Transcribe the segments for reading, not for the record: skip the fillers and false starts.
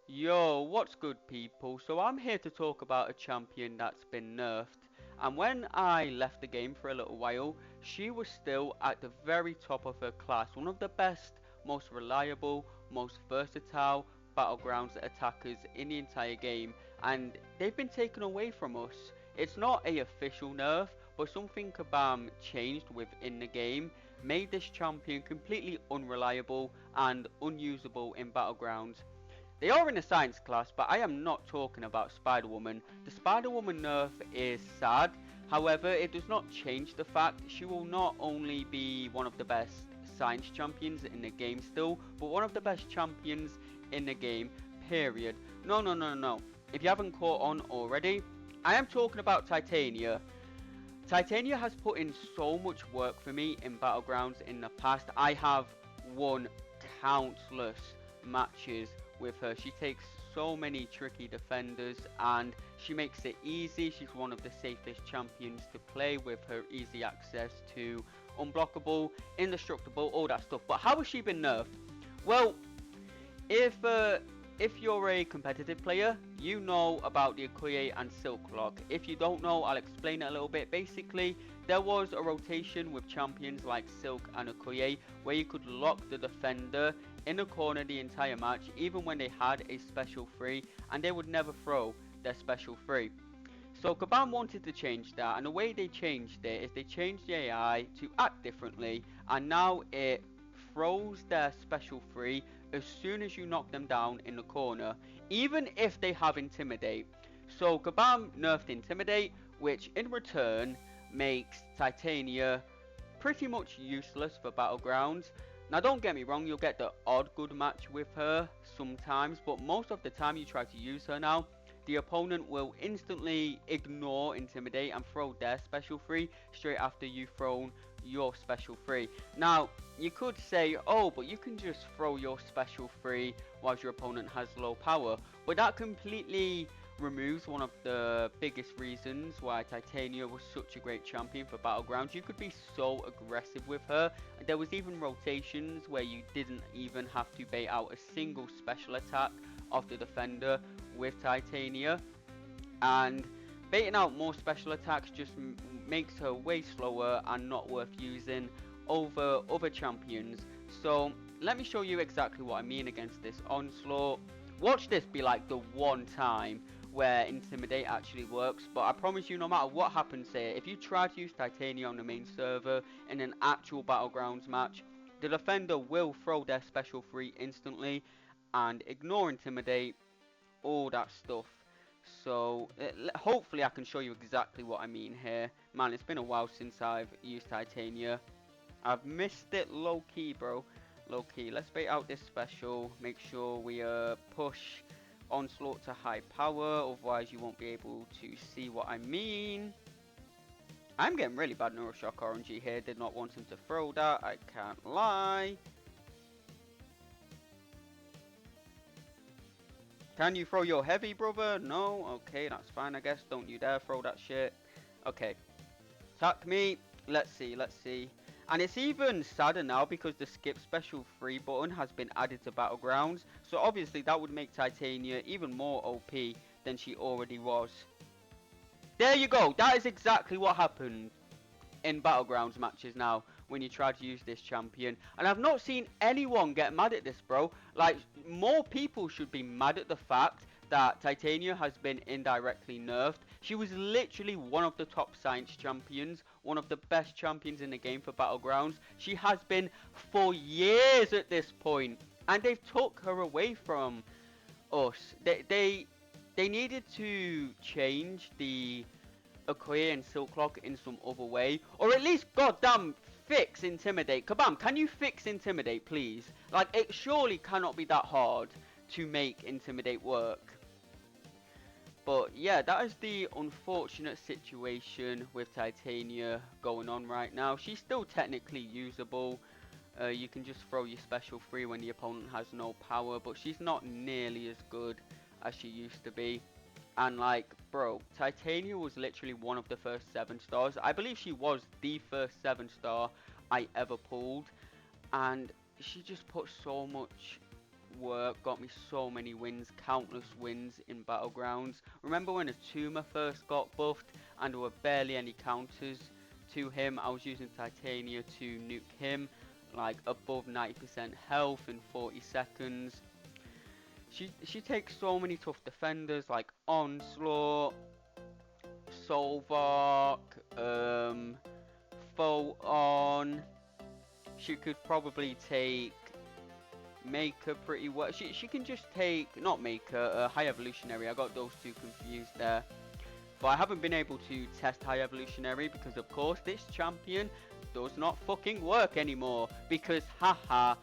Yo, what's good people? So I'm here to talk about a champion that's been nerfed. And when I left the game for a little while, she was still at the very top of her class. One of the best, most reliable, most versatile battlegrounds attackers in the entire game. And they've been taken away from us. It's not a official nerf, but something Kabam changed within the game made this champion completely unreliable and unusable in battlegrounds. They are in a science class, but I am not talking about Spider-Woman. The Spider-Woman nerf is sad, however, it does not change the fact she will not only be one of the best science champions in the game still, but one of the best champions in the game, period. No, no, no, no. If you haven't caught on already, I am talking about Titania. Titania has put in so much work for me in Battlegrounds in the past. I have won countless matches with her. She takes so many tricky defenders and she makes it easy. She's one of the safest champions to play with her easy access to unblockable, indestructible, all that stuff. But how has she been nerfed? Well, if uh, if you're a competitive player, you know about the Okoye and Silk Lock. If you don't know, I'll explain it a little bit. Basically, there was a rotation with champions like Silk and Okoye where you could lock the defender in a corner the entire match, even when they had a special free, and they would never throw their special free. So Kabam wanted to change that, and the way they changed it is they changed the AI to act differently, and now it throws their special free as soon as you knock them down in the corner, even if they have Intimidate. So Kabam nerfed Intimidate, which in return makes Titania pretty much useless for Battlegrounds. Now don't get me wrong, you'll get the odd good match with her sometimes, but most of the time you try to use her now, the opponent will instantly ignore Intimidate and throw their special free straight after you've thrown your special free. Now, you could say, oh, but you can just throw your special free whilst your opponent has low power, but that completely removes one of the biggest reasons why Titania was such a great champion for Battlegrounds. You could be so aggressive with her. There was even rotations where you didn't even have to bait out a single special attack of the defender with Titania, and baiting out more special attacks just makes her way slower and not worth using over other champions. So let me show you exactly what I mean against this onslaught. Watch this be like the one time where Intimidate actually works, but I promise you, no matter what happens here, if you try to use Titania on the main server in an actual Battlegrounds match, the defender will throw their special free instantly and ignore Intimidate, all that stuff. So hopefully I can show you exactly what I mean here. Man, it's been a while since I've used Titania. I've missed it low key, bro. Low key. Let's bait out this special. Make sure we push onslaught to high power, otherwise you won't be able to see what I mean. I'm getting really bad Neuroshock RNG here. Did not want him to throw that, I can't lie. Can you throw your heavy, brother? No? Okay, that's fine, I guess. Don't you dare throw that shit. Okay. Attack me. Let's see, let's see. And it's even sadder now because the skip special free button has been added to Battlegrounds. So obviously that would make Titania even more OP than she already was. There you go. That is exactly what happened in Battlegrounds matches now when you try to use this champion. And I've not seen anyone get mad at this, bro. Like, more people should be mad at the fact that Titania has been indirectly nerfed. She was literally one of the top science champions, one of the best champions in the game for Battlegrounds. She has been for years at this point, and they've took her away from us. They needed to change the Okoye and Silklock in some other way, or at least goddamn fix Intimidate. Kabam, can you fix Intimidate, please? Like, it surely cannot be that hard to make Intimidate work. But yeah, that is the unfortunate situation with Titania going on right now. She's still technically usable. You can just throw your special free when the opponent has no power, but she's not nearly as good as she used to be. And like, bro, Titania was literally one of the first 7 stars. I believe she was the first 7 star I ever pulled. And she just put so much work got me so many wins, countless wins in battlegrounds. Remember when Atuma first got buffed and there were barely any counters to him? I was using Titania to nuke him like above 90% health in 40 seconds. She takes so many tough defenders like Onslaught, Solvark, Photon. She could probably take Mcoc pretty well. She can just take, not Mcoc, High Evolutionary. I got those two confused there. But I haven't been able to test High Evolutionary because of course this champion does not fucking work anymore. Because haha,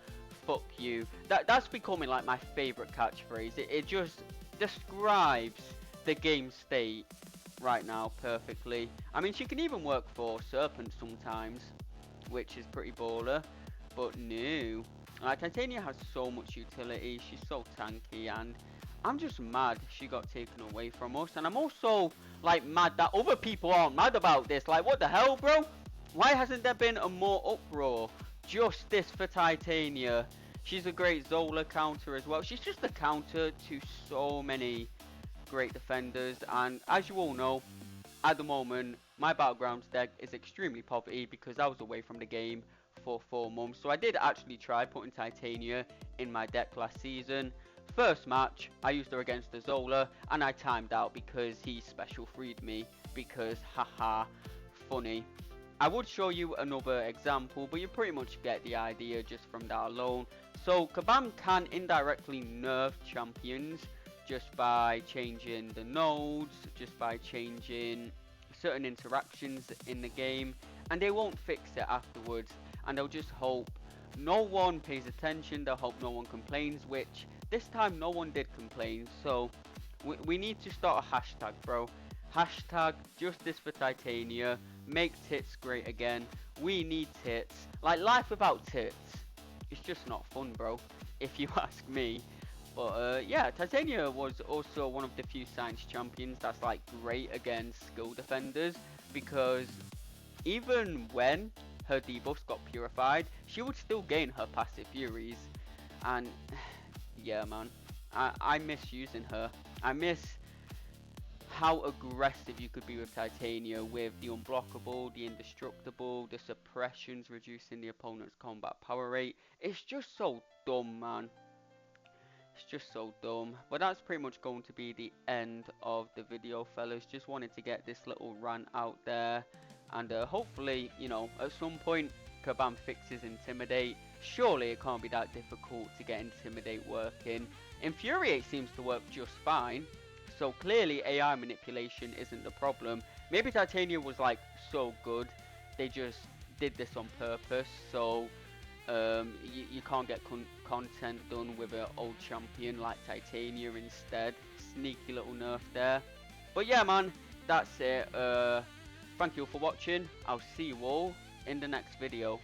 fuck you. That's becoming like my favourite catchphrase. It just describes the game state right now perfectly. I mean, she can even work for Serpent sometimes, which is pretty baller. But no. Titania has so much utility, she's so tanky, and I'm just mad she got taken away from us. And I'm also like mad that other people aren't mad about this. Like, what the hell, bro? Why hasn't there been a more uproar? Justice for Titania. She's a great Zola counter as well. She's just a counter to so many great defenders, and as you all know, at the moment my battlegrounds deck is extremely poverty because I was away from the game for 4 months. So I did actually try putting Titania in my deck last season. First match, I used her against the Zola and I timed out because he special freed me because haha, funny. I would show you another example, but you pretty much get the idea just from that alone. So Kabam can indirectly nerf champions just by changing the nodes, just by changing certain interactions in the game, and they won't fix it afterwards. And they'll just hope no one pays attention, they'll hope no one complains, which this time no one did complain. So we need to start a hashtag, bro. Hashtag justice for Titania, make tits great again. We need tits. Like, life without tits, it's just not fun, bro, if you ask me. But yeah, Titania was also one of the few science champions that's like great against skill defenders, because even when her debuffs got purified, she would still gain her passive furies. And yeah, man, I miss using her. I miss how aggressive you could be with Titania, with the unblockable, the indestructible, the suppressions reducing the opponent's combat power rate. It's just so dumb, man. It's just so dumb. But that's pretty much going to be the end of the video, fellas. Just wanted to get this little rant out there. And hopefully, you know, at some point, Kabam fixes Intimidate. Surely it can't be that difficult to get Intimidate working. Infuriate seems to work just fine. So clearly AI manipulation isn't the problem. Maybe Titania was like so good, they just did this on purpose. So you can't get content done with an old champion like Titania instead. Sneaky little nerf there. But yeah, man, that's it. Thank you all for watching. I'll see you all in the next video.